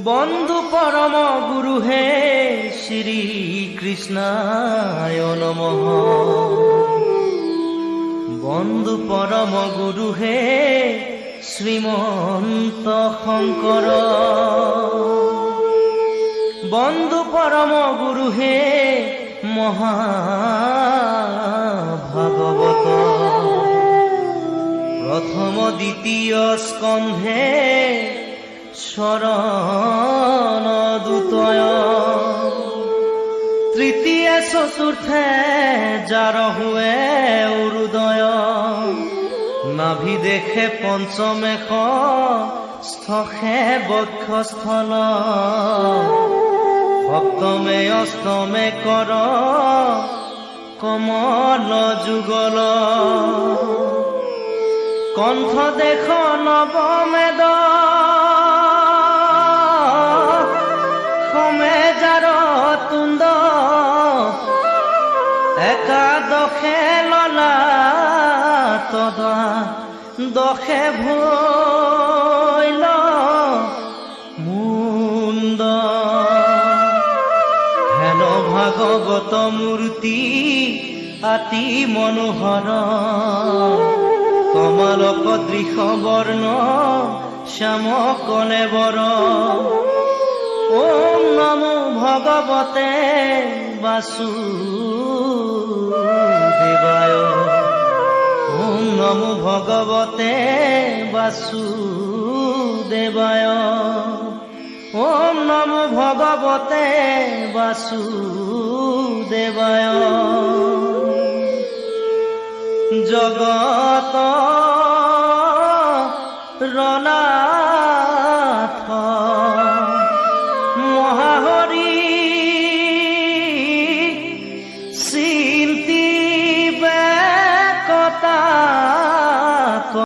বন্ধু পরম গুরু হে শ্রী কৃষ্ণায় নমঃ। বন্ধু পরম গুরু হে শ্রীমন্ত শঙ্কর। বন্ধু পরম গুরু হে মহাভাগবত। প্রথম দ্বিতীয় স্কন্ধে শরণ দুতয়। তৃতীয় চতুর্থে যার হুয়ে উদয়। নাভি দেখে পঞ্চমেশ স্থে বক্ষস্থল। সপ্তমে অষ্টমে কর কমল যুগল। কণ্ঠ দেখ নবমেদ সমে যার তুণ্ড। একাদশে ললা তদা দশে ভৈল মুণ্ড। হেন ভাগৱত মূৰ্তি আতি মনোহৰ। কমলক দৃশ বৰ্ণ শ্যাম কলেবৰ। ওম নমো ভগৱতে বাসুদেবায়। ওম নমো ভগৱতে বাসুদেবায়। ওম নমো ভগৱতে বাসুদেবায়। জগত ৰনা